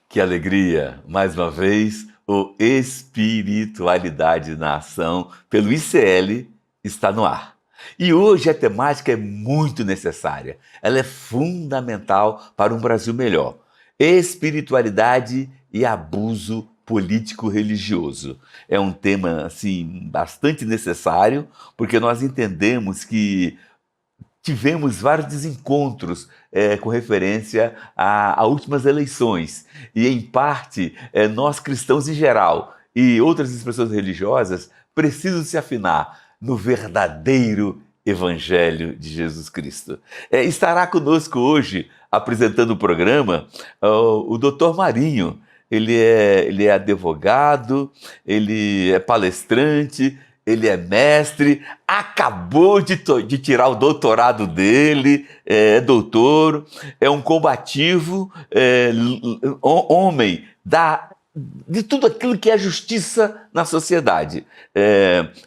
Que alegria! Mais uma vez, o Espiritualidade na Ação, pelo ICL, está no ar. E hoje a temática é muito necessária. Ela é fundamental para um Brasil melhor. Espiritualidade e abuso político-religioso. É um tema, assim, bastante necessário, porque nós entendemos que tivemos vários desencontros com referência a últimas eleições. E, em parte, nós cristãos em geral e outras expressões religiosas precisam se afinar no verdadeiro Evangelho de Jesus Cristo. Estará conosco hoje, apresentando o programa, o Dr. Marinho. Ele é advogado, ele é palestrante, ele é mestre, acabou de tirar o doutorado dele, é doutor, é um combativo, homem de tudo aquilo que é justiça na sociedade.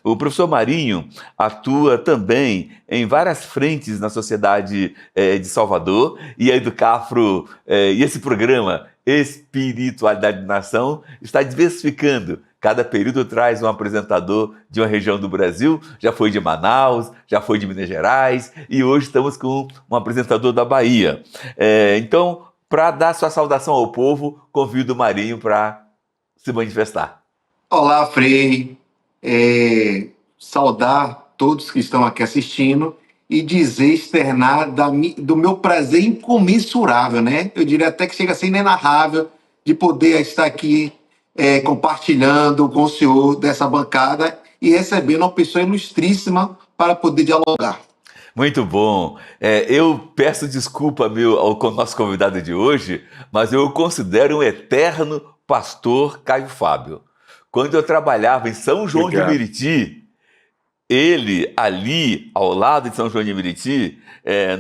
O professor Marinho atua também em várias frentes na sociedade de Salvador, e a Educafro, e esse programa Espiritualidade de Nação está diversificando. Cada período traz um apresentador de uma região do Brasil, já foi de Manaus, já foi de Minas Gerais, e hoje estamos com um apresentador da Bahia. Então, para dar sua saudação ao povo, convido o Marinho para se manifestar. Olá, Frei. Saudar todos que estão aqui assistindo e externar do meu prazer incomensurável, né? Eu diria até que chega a ser inenarrável de poder estar aqui compartilhando com o senhor dessa bancada e recebendo uma pessoa ilustríssima para poder dialogar. Muito bom. Eu peço desculpa ao nosso convidado de hoje, mas eu o considero um eterno pastor Caio Fábio. Quando eu trabalhava em São João de Meriti, ele ali, ao lado de São João de Meriti,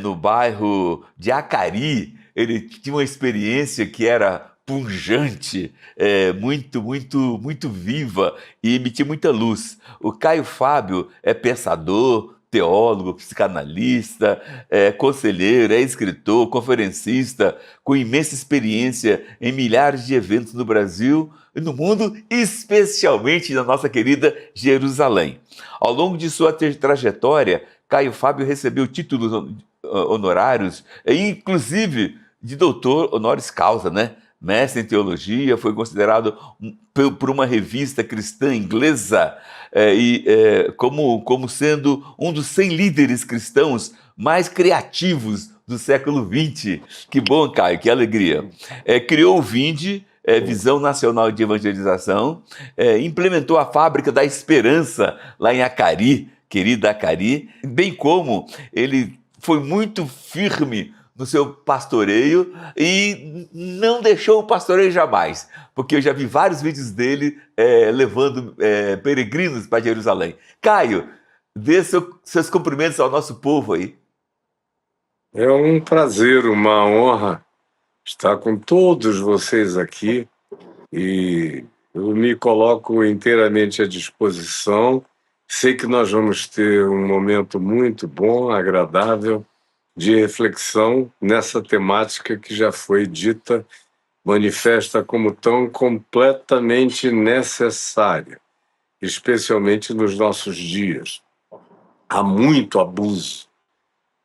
no bairro de Acari, ele tinha uma experiência que era pungente, muito, muito, muito viva e emitia muita luz. O Caio Fábio é pensador, teólogo, psicanalista, conselheiro, escritor, conferencista, com imensa experiência em milhares de eventos no Brasil e no mundo, especialmente na nossa querida Jerusalém. Ao longo de sua trajetória, Caio Fábio recebeu títulos honorários, inclusive de doutor honoris causa, né? Mestre em teologia, foi considerado por uma revista cristã inglesa como sendo um dos 100 líderes cristãos mais criativos do século XX. Que bom, Caio, que alegria. Criou o Vinde, Visão Nacional de Evangelização, implementou a Fábrica da Esperança lá em Acari, querida Acari, bem como ele foi muito firme no seu pastoreio e não deixou o pastoreio jamais, porque eu já vi vários vídeos dele levando peregrinos para Jerusalém. Caio, dê seus cumprimentos ao nosso povo aí. É um prazer, uma honra estar com todos vocês aqui e eu me coloco inteiramente à disposição. Sei que nós vamos ter um momento muito bom, agradável, de reflexão nessa temática que já foi dita, manifesta como tão completamente necessária, especialmente nos nossos dias. Há muito abuso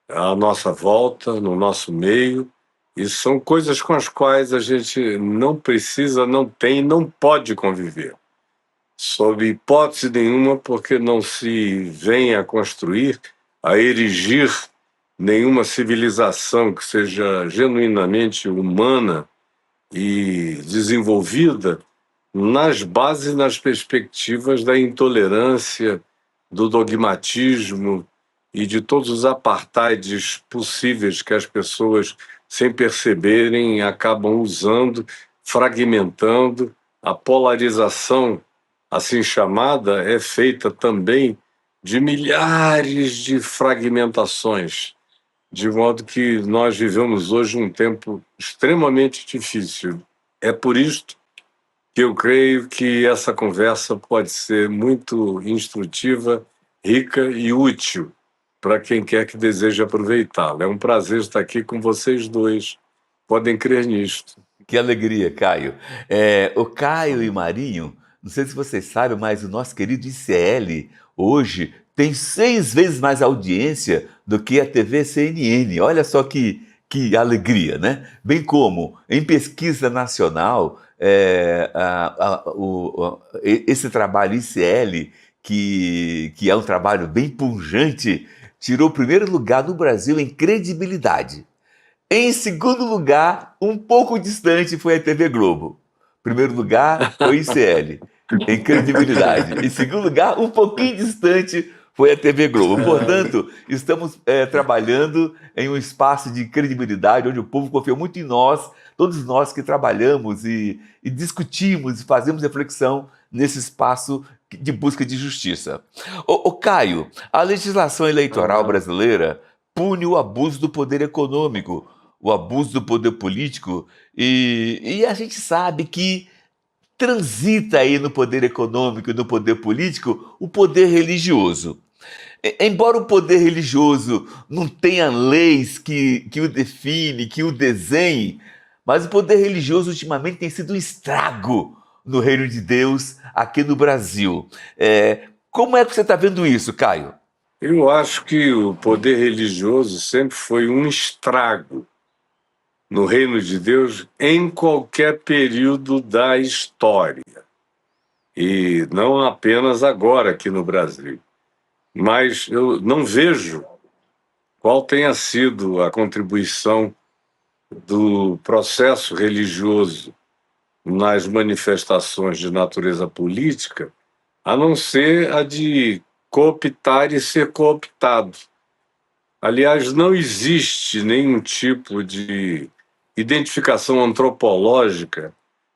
à nossa volta, no nosso meio, e são coisas com as quais a gente não precisa, não tem, não pode conviver. Sob hipótese nenhuma, porque não se vem a construir, a erigir nenhuma civilização que seja genuinamente humana e desenvolvida nas bases, nas perspectivas da intolerância, do dogmatismo e de todos os apartheids possíveis que as pessoas, sem perceberem, acabam usando, fragmentando. A polarização, assim chamada, é feita também de milhares de fragmentações, de modo que nós vivemos hoje um tempo extremamente difícil. É por isto que eu creio que essa conversa pode ser muito instrutiva, rica e útil para quem quer que deseje aproveitá-la. É um prazer estar aqui com vocês dois. Podem crer nisto. Que alegria, Caio. O Caio e Marinho, não sei se vocês sabem, mas o nosso querido ICL hoje tem 6 vezes mais audiência do que a TV CNN. Olha só que alegria, né? Bem como em pesquisa nacional, esse trabalho ICL, que é um trabalho bem pujante, tirou o primeiro lugar no Brasil em credibilidade. Em segundo lugar, um pouco distante, foi a TV Globo. Primeiro lugar foi o ICL, em credibilidade. Em segundo lugar, um pouquinho distante, foi a TV Globo. Portanto, estamos trabalhando em um espaço de credibilidade, onde o povo confia muito em nós, todos nós que trabalhamos e discutimos e fazemos reflexão nesse espaço de busca de justiça. Ô Caio, a legislação eleitoral brasileira pune o abuso do poder econômico, o abuso do poder político, e a gente sabe que transita aí no poder econômico e no poder político o poder religioso. Embora o poder religioso não tenha leis que o define, que o desenhe, mas o poder religioso ultimamente tem sido um estrago no reino de Deus aqui no Brasil. Como é que você está vendo isso, Caio? Eu acho que o poder religioso sempre foi um estrago no reino de Deus em qualquer período da história. E não apenas agora aqui no Brasil. Mas eu não vejo qual tenha sido a contribuição do processo religioso nas manifestações de natureza política, a não ser a de cooptar e ser cooptado. Aliás, não existe nenhum tipo de identificação antropológica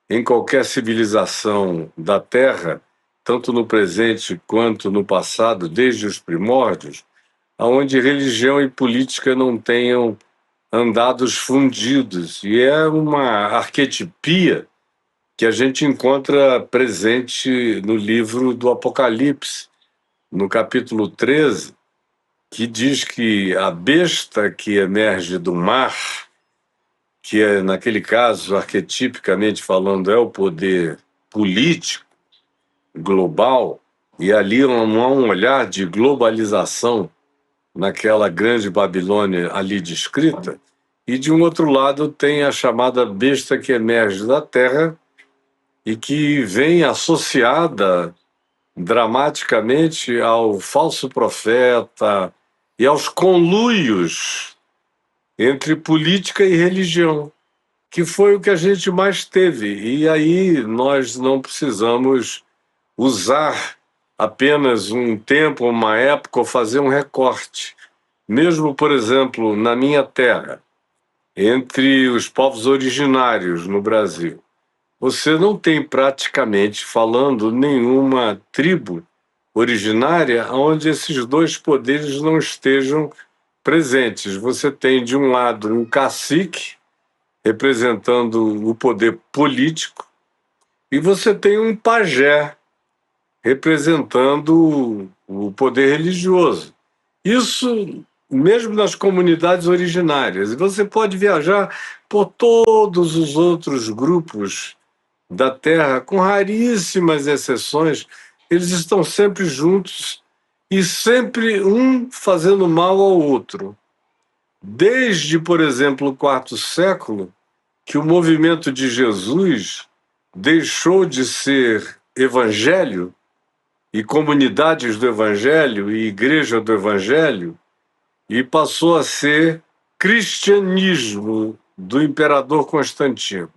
em qualquer civilização da Terra, tanto no presente quanto no passado, desde os primórdios, onde religião e política não tenham andados fundidos. E é uma arquetipia que a gente encontra presente no livro do Apocalipse, no capítulo 13, que diz que a besta que emerge do mar, que é, naquele caso, arquetipicamente falando, é o poder político global, e ali não há um olhar de globalização naquela grande Babilônia ali descrita, e de um outro lado tem a chamada besta que emerge da terra e que vem associada dramaticamente ao falso profeta e aos conluios entre política e religião, que foi o que a gente mais teve. E aí nós não precisamos usar apenas um tempo, uma época, ou fazer um recorte. Mesmo, por exemplo, na minha terra, entre os povos originários no Brasil, você não tem praticamente, falando, nenhuma tribo originária onde esses dois poderes não estejam presentes. Você tem, de um lado, um cacique, representando o poder político, e você tem um pajé, representando o poder religioso. Isso mesmo nas comunidades originárias. E você pode viajar por todos os outros grupos da Terra, com raríssimas exceções, eles estão sempre juntos e sempre um fazendo mal ao outro. Desde, por exemplo, o quarto século, que o movimento de Jesus deixou de ser evangelho e comunidades do evangelho e igreja do evangelho e passou a ser cristianismo do imperador Constantino.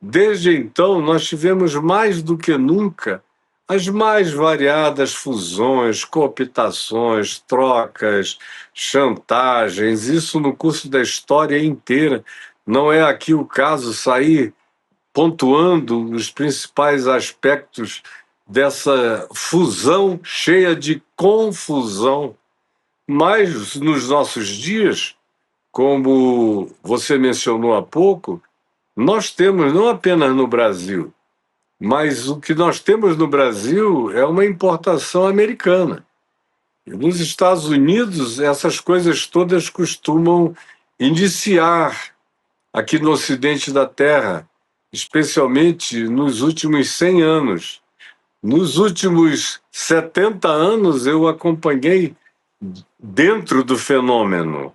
Desde então, nós tivemos mais do que nunca as mais variadas fusões, cooptações, trocas, chantagens, isso no curso da história inteira. Não é aqui o caso sair pontuando os principais aspectos dessa fusão cheia de confusão. Mas nos nossos dias, como você mencionou há pouco, nós temos, não apenas no Brasil, mas o que nós temos no Brasil é uma importação americana. E nos Estados Unidos, essas coisas todas costumam iniciar aqui no Ocidente da Terra, especialmente nos últimos 100 anos. Nos últimos 70 anos, eu acompanhei dentro do fenômeno,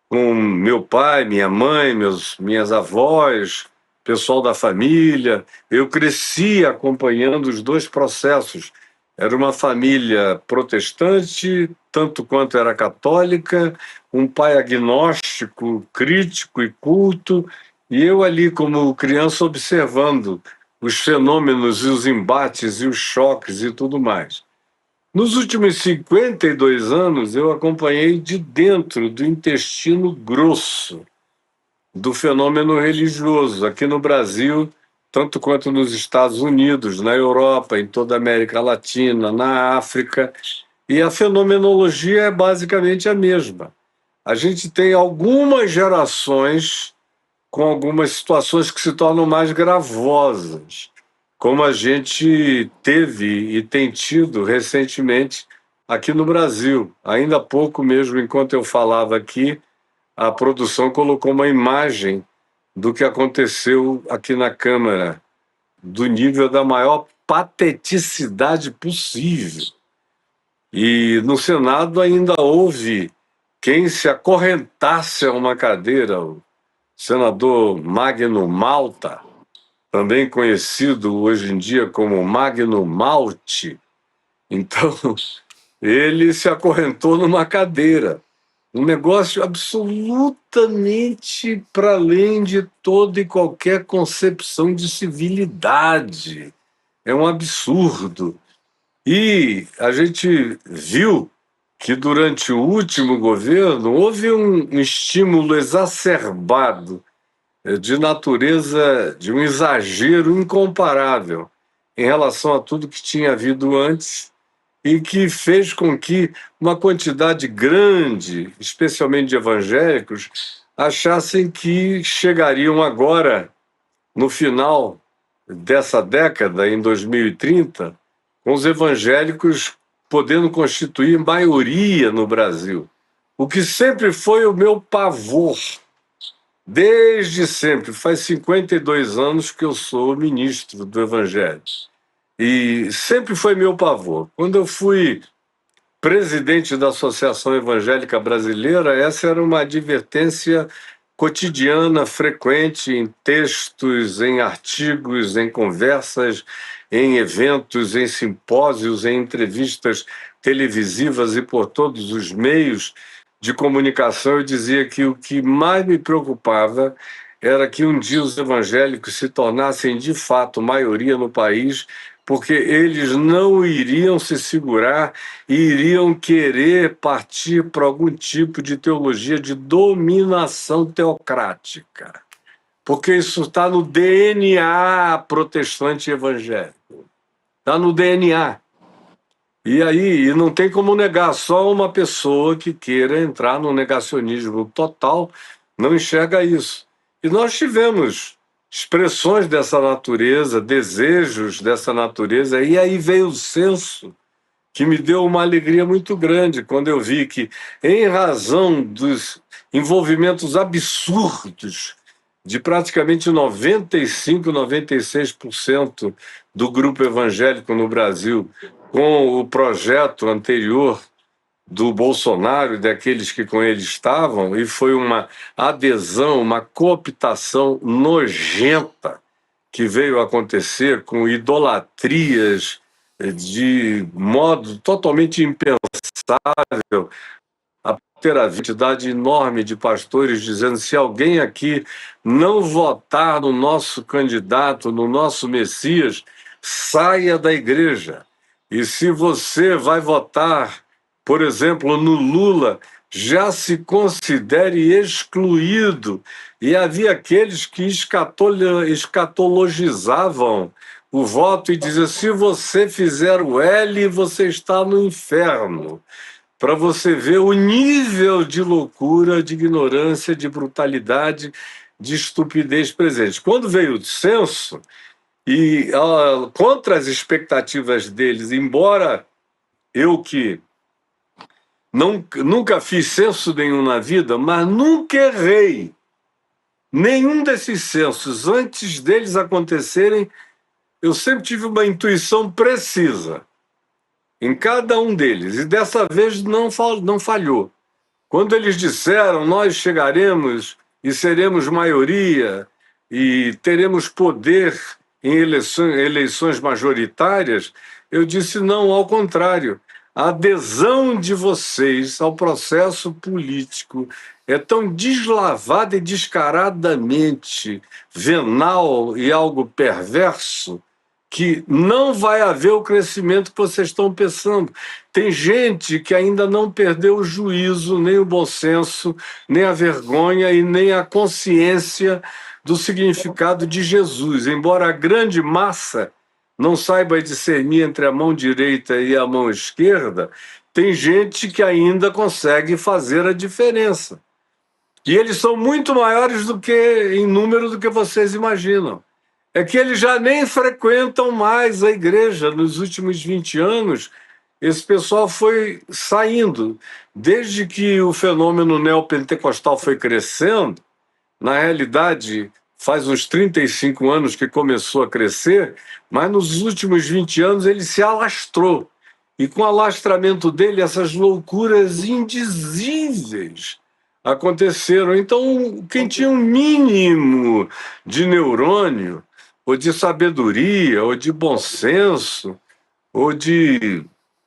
com meu pai, minha mãe, minhas avós, pessoal da família. Eu cresci acompanhando os dois processos. Era uma família protestante, tanto quanto era católica, um pai agnóstico, crítico e culto, e eu ali como criança observando os fenômenos e os embates e os choques e tudo mais. Nos últimos 52 anos, eu acompanhei de dentro do intestino grosso do fenômeno religioso, aqui no Brasil, tanto quanto nos Estados Unidos, na Europa, em toda a América Latina, na África, e a fenomenologia é basicamente a mesma. A gente tem algumas gerações com algumas situações que se tornam mais gravosas, como a gente teve e tem tido recentemente aqui no Brasil. Ainda há pouco mesmo, enquanto eu falava aqui, a produção colocou uma imagem do que aconteceu aqui na Câmara, do nível da maior pateticidade possível. E no Senado ainda houve quem se acorrentasse a uma cadeira, o senador Magno Malta, também conhecido hoje em dia como Magno Malte. Então, ele se acorrentou numa cadeira. Um negócio absolutamente para além de toda e qualquer concepção de civilidade. É um absurdo. E a gente viu que durante o último governo houve um estímulo exacerbado de natureza, de um exagero incomparável em relação a tudo que tinha havido antes e que fez com que uma quantidade grande, especialmente de evangélicos, achassem que chegariam agora, no final dessa década, em 2030, com os evangélicos podendo constituir maioria no Brasil. O que sempre foi o meu pavor. Desde sempre, faz 52 anos que eu sou ministro do Evangelho. E sempre foi meu pavor. Quando eu fui presidente da Associação Evangélica Brasileira, essa era uma advertência cotidiana, frequente, em textos, em artigos, em conversas, em eventos, em simpósios, em entrevistas televisivas e por todos os meios de comunicação. Eu dizia que o que mais me preocupava era que um dia os evangélicos se tornassem de fato maioria no país, porque eles não iriam se segurar e iriam querer partir para algum tipo de teologia de dominação teocrática. Porque isso está no DNA protestante evangélico. Está no DNA. E aí não tem como negar, só uma pessoa que queira entrar no negacionismo total não enxerga isso. E nós tivemos expressões dessa natureza, desejos dessa natureza, e aí veio o censo, que me deu uma alegria muito grande quando eu vi que, em razão dos envolvimentos absurdos de praticamente 95, 96% do grupo evangélico no Brasil com o projeto anterior do Bolsonaro e daqueles que com ele estavam, e foi uma adesão, uma cooptação nojenta que veio acontecer com idolatrias de modo totalmente impensável, a ter a quantidade enorme de pastores dizendo: se alguém aqui não votar no nosso candidato, no nosso Messias, saia da igreja. E se você vai votar, por exemplo, no Lula, já se considere excluído. E havia aqueles que escatologizavam o voto e diziam: se você fizer o L, você está no inferno. Para você ver o nível de loucura, de ignorância, de brutalidade, de estupidez presente. Quando veio o censo, E contra as expectativas deles, embora eu que nunca fiz censo nenhum na vida, mas nunca errei. Nenhum desses censos, antes deles acontecerem, eu sempre tive uma intuição precisa em cada um deles. E dessa vez não falhou. Quando eles disseram, nós chegaremos e seremos maioria e teremos poder em eleições majoritárias, eu disse não, ao contrário. A adesão de vocês ao processo político é tão deslavada e descaradamente venal e algo perverso que não vai haver o crescimento que vocês estão pensando. Tem gente que ainda não perdeu o juízo, nem o bom senso, nem a vergonha e nem a consciência do significado de Jesus. Embora a grande massa não saiba discernir entre a mão direita e a mão esquerda, tem gente que ainda consegue fazer a diferença. E eles são muito maiores em número do que vocês imaginam. É que eles já nem frequentam mais a igreja. Nos últimos 20 anos, esse pessoal foi saindo. Desde que o fenômeno neopentecostal foi crescendo, na realidade, faz uns 35 anos que começou a crescer, mas nos últimos 20 anos ele se alastrou. E com o alastramento dele, essas loucuras indizíveis aconteceram. Então, quem tinha um mínimo de neurônio, ou de sabedoria, ou de bom senso, ou de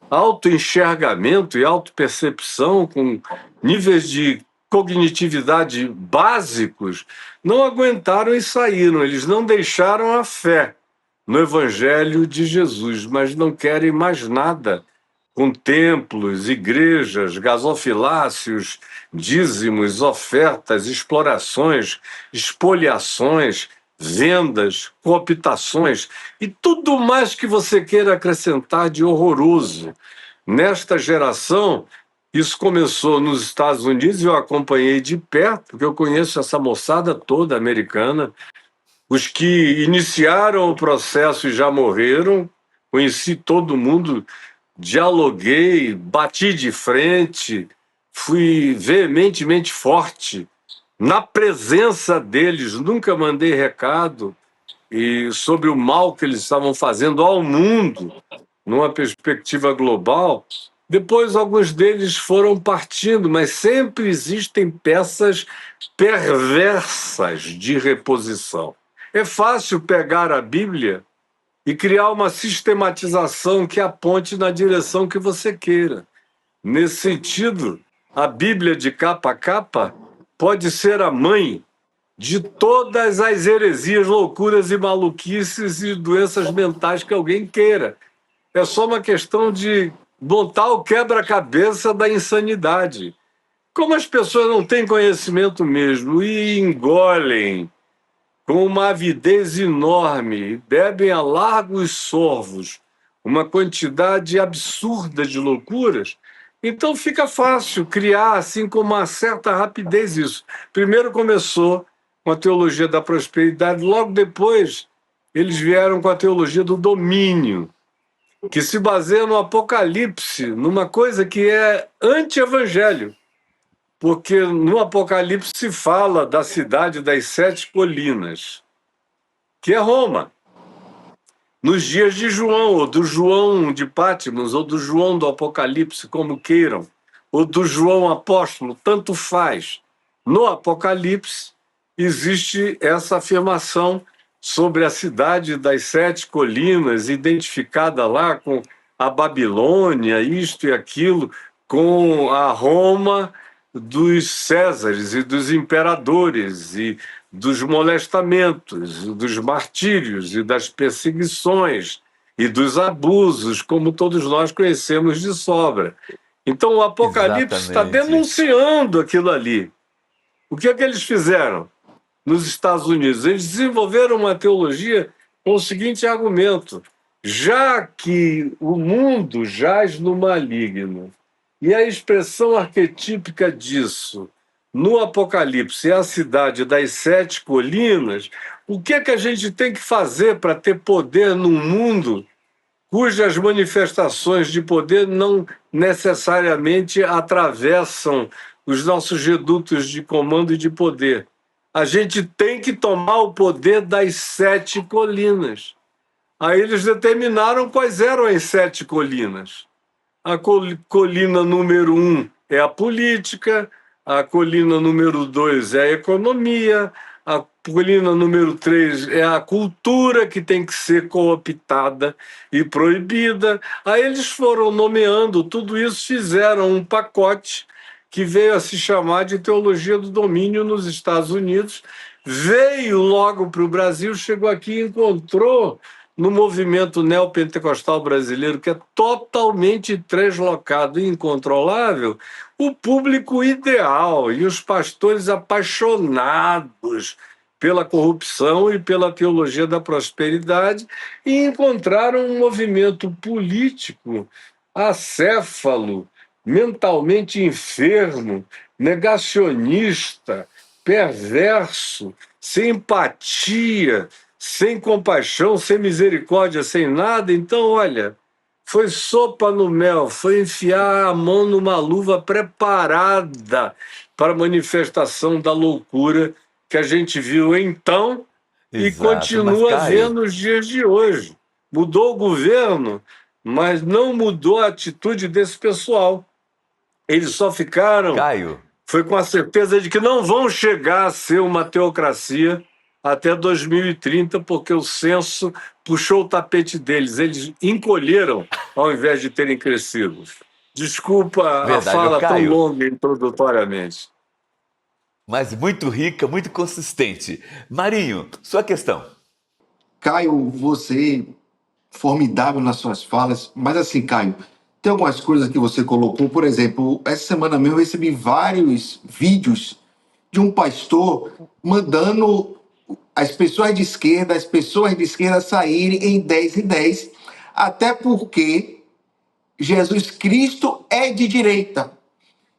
autoenxergamento e autopercepção, com níveis de cognitividade básicos, não aguentaram e saíram. Eles não deixaram a fé no Evangelho de Jesus, mas não querem mais nada com templos, igrejas, gasofiláceos, dízimos, ofertas, explorações, expoliações, vendas, cooptações e tudo mais que você queira acrescentar de horroroso. Nesta geração, isso começou nos Estados Unidos e eu acompanhei de perto, porque eu conheço essa moçada toda americana. Os que iniciaram o processo e já morreram, conheci todo mundo, dialoguei, bati de frente, fui veementemente forte na presença deles, nunca mandei recado e sobre o mal que eles estavam fazendo ao mundo, numa perspectiva global. Depois, alguns deles foram partindo, mas sempre existem peças perversas de reposição. É fácil pegar a Bíblia e criar uma sistematização que aponte na direção que você queira. Nesse sentido, a Bíblia de capa a capa pode ser a mãe de todas as heresias, loucuras e maluquices e doenças mentais que alguém queira. É só uma questão de montar o quebra-cabeça da insanidade. Como as pessoas não têm conhecimento mesmo e engolem com uma avidez enorme, bebem a largos sorvos uma quantidade absurda de loucuras, então fica fácil criar assim com uma certa rapidez isso. Primeiro começou com a teologia da prosperidade, logo depois eles vieram com a teologia do domínio, que se baseia no Apocalipse, numa coisa que é anti-evangelho, porque no Apocalipse se fala da cidade das 7 colinas, que é Roma. Nos dias de João, ou do João de Patmos, ou do João do Apocalipse, como queiram, ou do João apóstolo, tanto faz. No Apocalipse existe essa afirmação sobre a cidade das 7 colinas, identificada lá com a Babilônia, isto e aquilo, com a Roma dos Césares e dos imperadores e dos molestamentos, dos martírios e das perseguições e dos abusos, como todos nós conhecemos de sobra. Então o Apocalipse está denunciando aquilo ali. O que é que eles fizeram nos Estados Unidos? Eles desenvolveram uma teologia com o seguinte argumento: já que o mundo jaz no maligno, e a expressão arquetípica disso no Apocalipse é a cidade das sete colinas, o que é que a gente tem que fazer para ter poder num mundo cujas manifestações de poder não necessariamente atravessam os nossos redutos de comando e de poder? A gente tem que tomar o poder das sete colinas. Aí eles determinaram quais eram as sete colinas. A colina número um é a política, a colina número dois é a economia, a colina número três é a cultura, que tem que ser cooptada e proibida. Aí eles foram nomeando tudo isso, fizeram um pacote que veio a se chamar de teologia do domínio nos Estados Unidos, veio logo para o Brasil, chegou aqui e encontrou no movimento neopentecostal brasileiro, que é totalmente translocado e incontrolável, o público ideal e os pastores apaixonados pela corrupção e pela teologia da prosperidade, e encontraram um movimento político acéfalo, mentalmente enfermo, negacionista, perverso, sem empatia, sem compaixão, sem misericórdia, sem nada. Então, olha, foi sopa no mel, foi enfiar a mão numa luva preparada para a manifestação da loucura que a gente viu então e Exato. Mas, continua Caio, vendo nos dias de hoje. Mudou o governo, mas não mudou a atitude desse pessoal. Eles só ficaram, Caio, foi com a certeza de que não vão chegar a ser uma teocracia até 2030, porque o censo puxou o tapete deles. Eles encolheram ao invés de terem crescido. Desculpa a verdade, ô fala tão Caio, longa introdutoriamente. mas muito rica, muito consistente. Marinho, sua questão. Caio, você formidável nas suas falas, mas assim, Caio, tem algumas coisas que você colocou, por exemplo, essa semana mesmo eu recebi vários vídeos de um pastor mandando as pessoas de esquerda saírem em 10 e 10, até porque Jesus Cristo é de direita.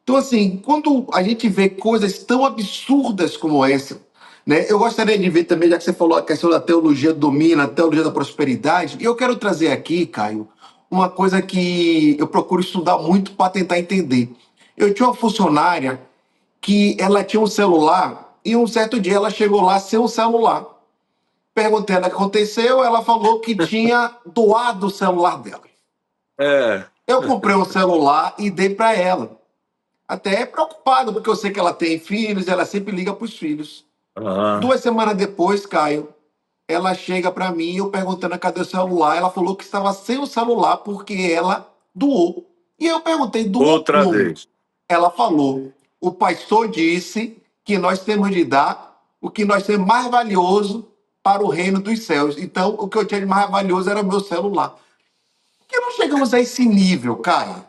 Então, assim, quando a gente vê coisas tão absurdas como essa, né? Eu gostaria de ver também, já que você falou a questão da teologia domina, a teologia da prosperidade, e eu quero trazer aqui, Caio, uma coisa que eu procuro estudar muito para tentar entender. Eu tinha uma funcionária que ela tinha um celular e um certo dia ela chegou lá sem um celular. Perguntei ela o que aconteceu, ela falou que tinha doado o celular dela. É, Eu comprei um celular e dei para ela. Até preocupado, porque eu sei que ela tem filhos, ela sempre liga para os filhos. aham. 2 semanas depois, Caio, ela chega para mim, eu perguntando cadê o celular, ela falou que estava sem o celular porque ela doou. E eu perguntei, doou Outra como? vez. Ela falou, o pastor disse que nós temos de dar o que nós temos mais valioso para o reino dos céus. Então, o que eu tinha de mais valioso era o meu celular. Por que não chegamos a esse nível, Caio?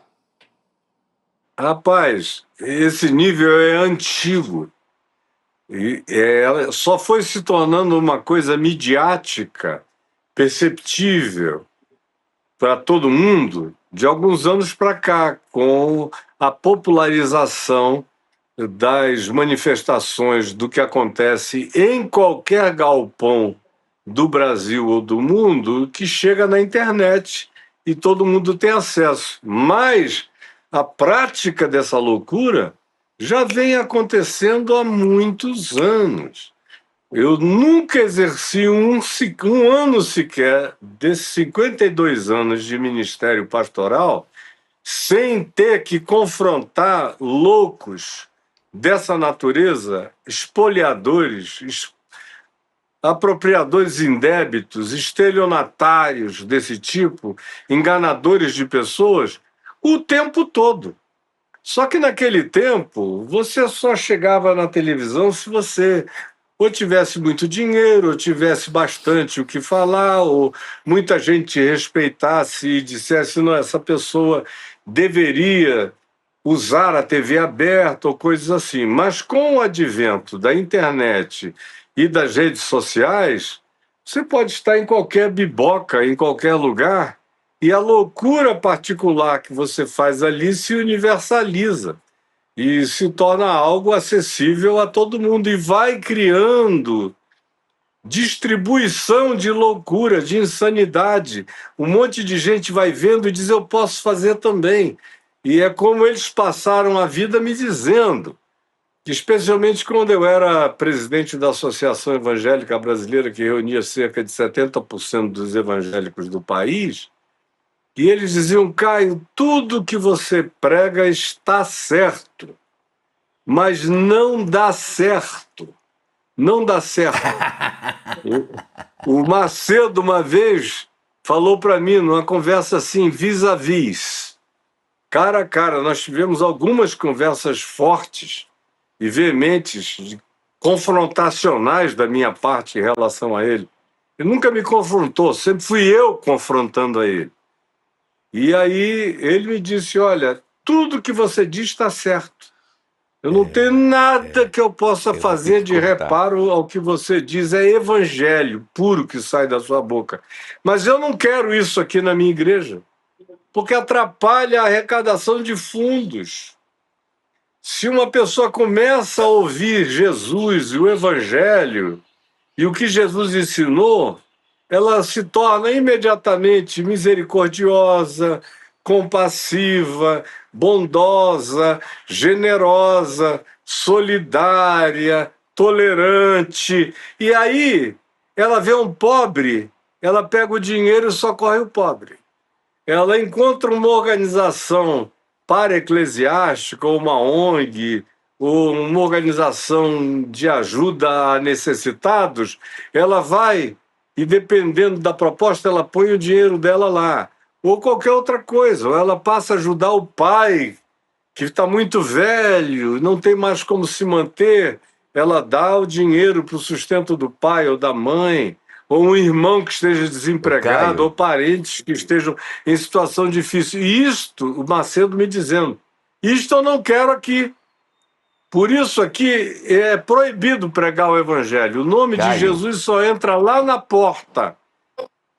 Rapaz, esse nível é antigo. Ela só foi se tornando uma coisa midiática, perceptível para todo mundo de alguns anos para cá, com a popularização das manifestações do que acontece em qualquer galpão do Brasil ou do mundo, que chega na internet e todo mundo tem acesso. Mas a prática dessa loucura já vem acontecendo há muitos anos. Eu nunca exerci um ano sequer desses 52 anos de ministério pastoral sem ter que confrontar loucos dessa natureza, espoliadores, apropriadores indébitos, estelionatários desse tipo, enganadores de pessoas, o tempo todo. Só que naquele tempo, você só chegava na televisão se você ou tivesse muito dinheiro, ou tivesse bastante o que falar, ou muita gente te respeitasse e dissesse, não, essa pessoa deveria usar a TV aberta ou coisas assim. Mas com o advento da internet e das redes sociais, você pode estar em qualquer biboca, em qualquer lugar, e a loucura particular que você faz ali se universaliza. e se torna algo acessível a todo mundo e vai criando distribuição de loucura, de insanidade. Um monte de gente vai vendo e diz: eu posso fazer também. E é como eles passaram a vida me dizendo, que especialmente quando eu era presidente da Associação Evangélica Brasileira, que reunia cerca de 70% dos evangélicos do país, e eles diziam: Caio, tudo que você prega está certo, mas não dá certo. Não dá certo. O Macedo, uma vez, falou para mim, numa conversa assim, vis-à-vis, cara a cara, nós tivemos algumas conversas fortes e veementes, confrontacionais da minha parte em relação a ele. Ele nunca me confrontou, sempre fui eu confrontando a ele. E aí ele me disse: olha, tudo que você diz está certo. Eu não tenho nada que eu possa Eu vou ter fazer que de cortar. reparo ao que você diz. É evangelho puro que sai da sua boca. Mas eu não quero isso aqui na minha igreja, porque atrapalha a arrecadação de fundos. Se uma pessoa começa a ouvir Jesus e o evangelho e o que Jesus ensinou, ela se torna imediatamente misericordiosa, compassiva, bondosa, generosa, solidária, tolerante. E aí ela vê um pobre, ela pega o dinheiro e socorre o pobre. Ela encontra uma organização para-eclesiástica, ou uma ONG, ou uma organização de ajuda a necessitados, ela vai e, dependendo da proposta, ela põe o dinheiro dela lá. Ou qualquer outra coisa, ou ela passa a ajudar o pai, que está muito velho, não tem mais como se manter, ela dá o dinheiro para o sustento do pai ou da mãe, ou um irmão que esteja desempregado, Caio. ou parentes que estejam em situação difícil. E isto, o Macedo me dizendo, isto eu não quero aqui. Por isso aqui é proibido pregar o evangelho. O nome de Caio. Jesus só entra lá na porta,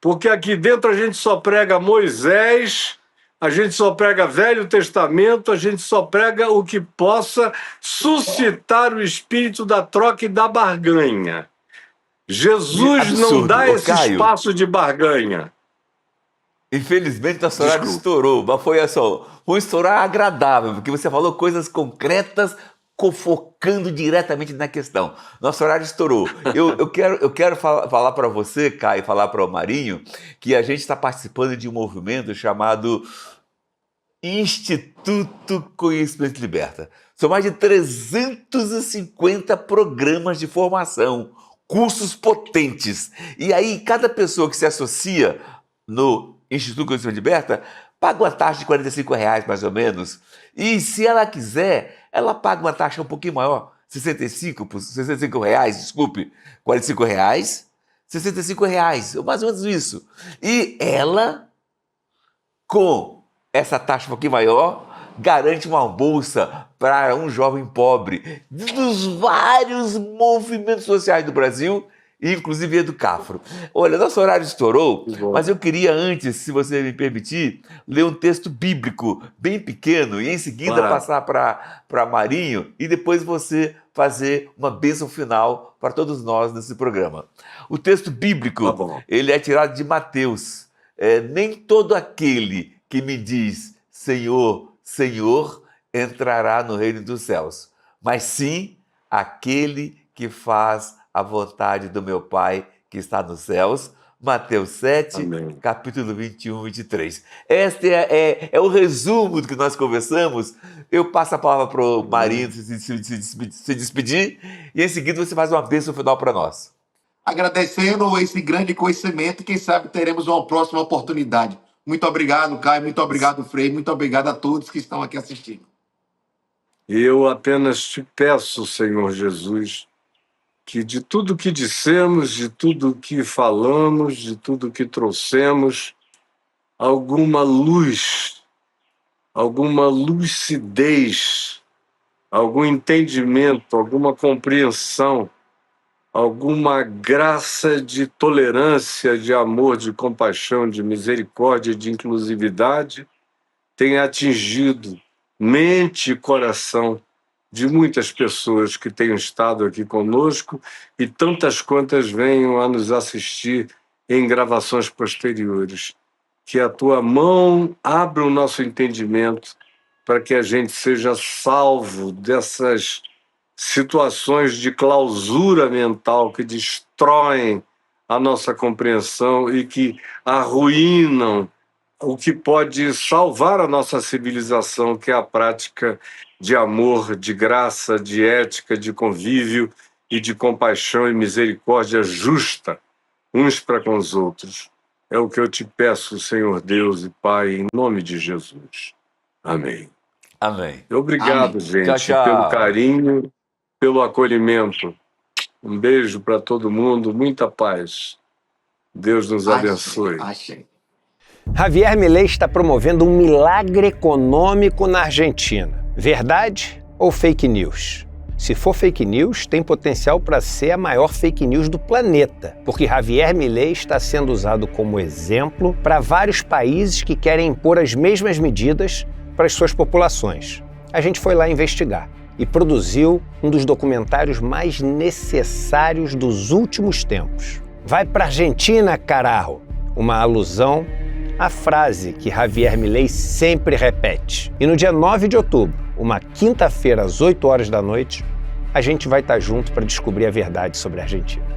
porque aqui dentro a gente só prega Moisés, a gente só prega Velho Testamento, a gente só prega o que possa suscitar o espírito da troca e da barganha. Jesus não Absurdo. dá Ô, esse Caio, espaço de barganha. infelizmente nosso horário Desculpa. estourou, mas foi só um estourar agradável, porque você falou coisas concretas, focando diretamente na questão. Nosso horário estourou. Eu quero falar para você, Caio, falar para o Marinho, que a gente está participando de um movimento chamado Instituto Conhecimento Liberta. São mais de 350 programas de formação, cursos potentes. E aí, cada pessoa que se associa no Instituto Conhecimento Liberta paga uma taxa de R$ 45, mais ou menos. E se ela quiser, ela paga uma taxa um pouquinho maior, R$ 65, desculpe, R$ 45, R$ 65, mais ou menos isso. E ela, com essa taxa um pouquinho maior, garante uma bolsa para um jovem pobre dos vários movimentos sociais do Brasil, inclusive do Cafro. Olha, nosso horário estourou, mas eu queria antes, se você me permitir, ler um texto bíblico bem pequeno e em seguida Claro. passar para Marinho e depois você fazer uma bênção final para todos nós nesse programa. O texto bíblico, Tá bom. ele é tirado de Mateus. Nem todo aquele que me diz Senhor, Senhor, entrará no reino dos céus, mas sim aquele que faz a vontade do meu Pai que está nos céus. Mateus 7, Amém. capítulo 21, 23. Este é o resumo do que nós conversamos. Eu passo a palavra para o Marinho se despedir e em seguida você faz uma bênção final para nós. Agradecendo esse grande conhecimento, quem sabe teremos uma próxima oportunidade. Muito obrigado, Caio, muito obrigado, Frei, muito obrigado a todos que estão aqui assistindo. Eu apenas te peço, Senhor Jesus, que de tudo que dissemos, de tudo que falamos, de tudo que trouxemos, alguma luz, alguma lucidez, algum entendimento, alguma compreensão, alguma graça de tolerância, de amor, de compaixão, de misericórdia, de inclusividade tenha atingido mente e coração de muitas pessoas que tenham estado aqui conosco e tantas quantas venham a nos assistir em gravações posteriores. Que a tua mão abra o nosso entendimento para que a gente seja salvo dessas situações de clausura mental que destroem a nossa compreensão e que arruinam o que pode salvar a nossa civilização, que é a prática de amor, de graça, de ética, de convívio e de compaixão e misericórdia justa uns para com os outros. É o que eu te peço, Senhor Deus e Pai, em nome de Jesus. Amém. Amém. Obrigado, Amém. gente, Tchau, tchau. pelo carinho, pelo acolhimento. Um beijo para todo mundo, muita paz. Deus nos abençoe. Achei. Javier Milei está promovendo um milagre econômico na Argentina. Verdade ou fake news? Se for fake news, tem potencial para ser a maior fake news do planeta, porque Javier Milei está sendo usado como exemplo para vários países que querem impor as mesmas medidas para as suas populações. A gente foi lá investigar e produziu um dos documentários mais necessários dos últimos tempos. Vai para a Argentina, carajo! Uma alusão à frase que Javier Milei sempre repete. E no dia 9 de outubro, uma quinta-feira às 8 horas da noite, a gente vai estar junto para descobrir a verdade sobre a Argentina.